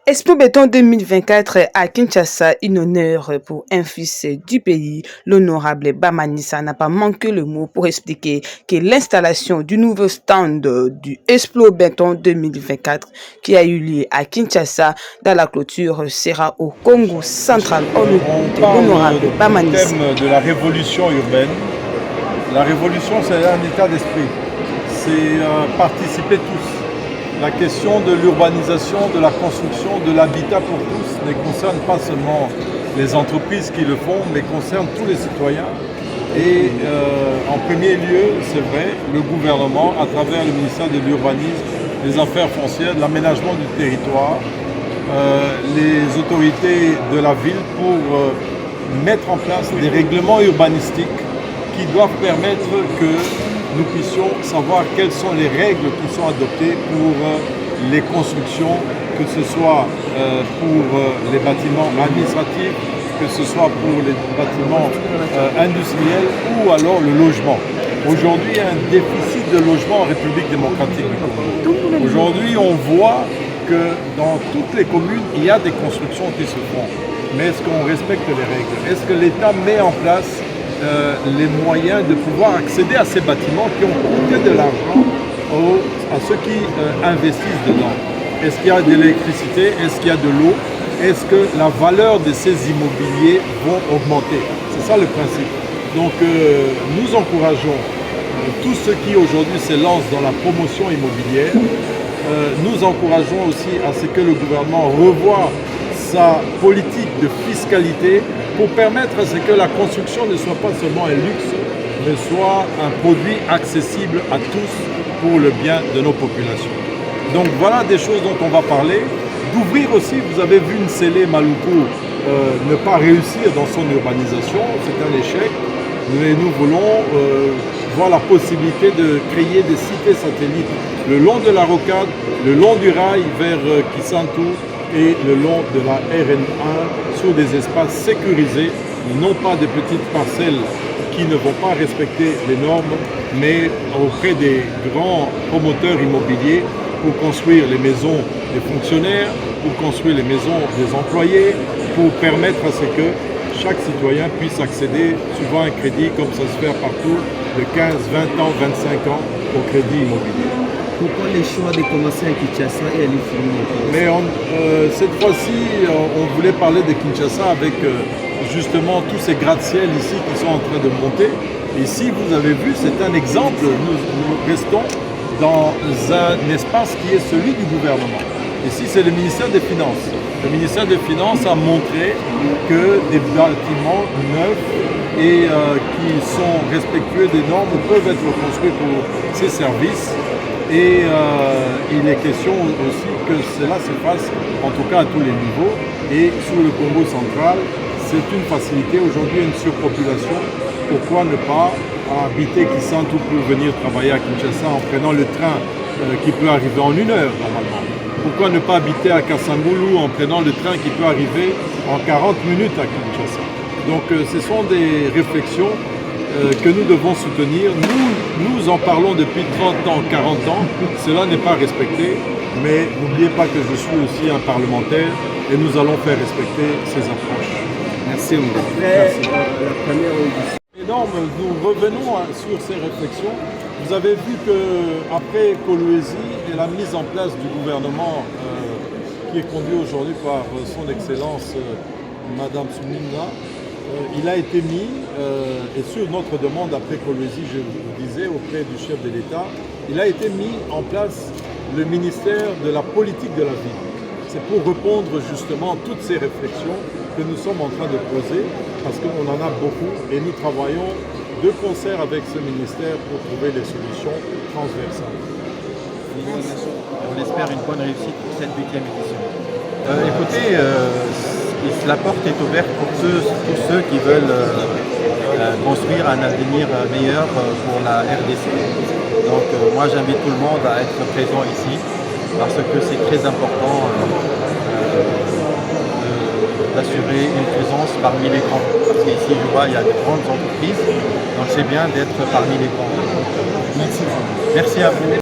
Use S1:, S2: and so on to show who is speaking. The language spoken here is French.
S1: Expo Béton 2024 à Kinshasa, une honneur pour un fils du pays. L'honorable Bamanissa n'a pas manqué le mot pour expliquer que l'installation du nouveau stand du Expo Béton 2024 qui a eu lieu à Kinshasa dans la clôture sera au Congo central.
S2: On parle du thème de la révolution urbaine. La révolution, c'est un état d'esprit. C'est participer tous. La question de l'urbanisation, de la construction, de l'habitat pour tous ne concerne pas seulement les entreprises qui le font, mais concerne tous les citoyens. Et en premier lieu, c'est vrai, le gouvernement, à travers le ministère de l'Urbanisme, des Affaires foncières, de l'aménagement du territoire, les autorités de la ville pour mettre en place des règlements urbanistiques qui doivent permettre que nous puissions savoir quelles sont les règles qui sont adoptées pour les constructions, que ce soit pour les bâtiments administratifs, que ce soit pour les bâtiments industriels ou alors le logement. Aujourd'hui, il y a un déficit de logement en République démocratique du Congo. Aujourd'hui, on voit que dans toutes les communes, il y a des constructions qui se font. Mais est-ce qu'on respecte les règles? Est-ce que l'État met en place les moyens de pouvoir accéder à ces bâtiments qui ont coûté de l'argent à ceux qui investissent dedans? Est-ce qu'il y a de l'électricité? Est-ce qu'il y a de l'eau? Est-ce que la valeur de ces immobiliers vont augmenter? C'est ça le principe. Donc nous encourageons tous ceux qui aujourd'hui se lancent dans la promotion immobilière. Nous encourageons aussi à ce que le gouvernement revoie sa politique de fiscalité pour permettre à ce que la construction ne soit pas seulement un luxe, mais soit un produit accessible à tous pour le bien de nos populations. Donc voilà des choses dont on va parler. D'ouvrir aussi, vous avez vu Nsele Maluku ne pas réussir dans son urbanisation, c'est un échec. Mais nous voulons voir la possibilité de créer des cités satellites le long de la rocade, le long du rail vers Kisantu et le long de la RN1 sur des espaces sécurisés, non pas des petites parcelles qui ne vont pas respecter les normes, mais auprès des grands promoteurs immobiliers pour construire les maisons des fonctionnaires, pour construire les maisons des employés, pour permettre à ce que chaque citoyen puisse accéder souvent à un crédit, comme ça se fait partout, de 15, 20 ans, 25 ans au crédit immobilier.
S3: Pourquoi les choix de commencer à Kinshasa et aller finir?
S2: Mais cette fois-ci, on voulait parler de Kinshasa avec justement tous ces gratte-ciel ici qui sont en train de monter. Ici, vous avez vu, c'est un exemple. Nous restons dans un espace qui est celui du gouvernement. Ici, c'est le ministère des Finances. Le ministère des Finances a montré que des bâtiments neufs et qui sont respectueux des normes peuvent être construits pour ces services. Et il est question aussi que cela se fasse, en tout cas à tous les niveaux. Et sur le Congo central, c'est une facilité. Aujourd'hui, une surpopulation. Pourquoi ne pas habiter Kisantu pour venir travailler à Kinshasa en prenant le train qui peut arriver en 1 heure normalement? Pourquoi ne pas habiter à Kassangoulou en prenant le train qui peut arriver en 40 minutes à Kinshasa? Donc ce sont des réflexions que nous devons soutenir. Nous en parlons depuis 30 ans, 40 ans. Cela n'est pas respecté, mais n'oubliez pas que je suis aussi un parlementaire et nous allons faire respecter ces approches.
S3: Merci.
S2: Merci. La première audition. Énorme, nous revenons sur ces réflexions. Vous avez vu qu'après Kolwezi et la mise en place du gouvernement qui est conduit aujourd'hui par son Excellence Madame Souminga, il a été mis, et sur notre demande après Kolwezi, je vous disais, auprès du chef de l'État, il a été mis en place le ministère de la politique de la ville. C'est pour répondre justement à toutes ces réflexions que nous sommes en train de poser, parce qu'on en a beaucoup, et nous travaillons de concert avec ce ministère pour trouver des solutions transversales.
S4: On espère une bonne réussite pour cette 8e édition. Écoutez, la porte est ouverte pour tous ceux qui veulent construire un avenir meilleur pour la RDC. Donc moi j'invite tout le monde à être présent ici parce que c'est très important d'assurer une présence parmi les grands. Parce qu'ici je vois il y a de grandes entreprises, donc c'est bien d'être parmi les grands. Merci. Merci à vous.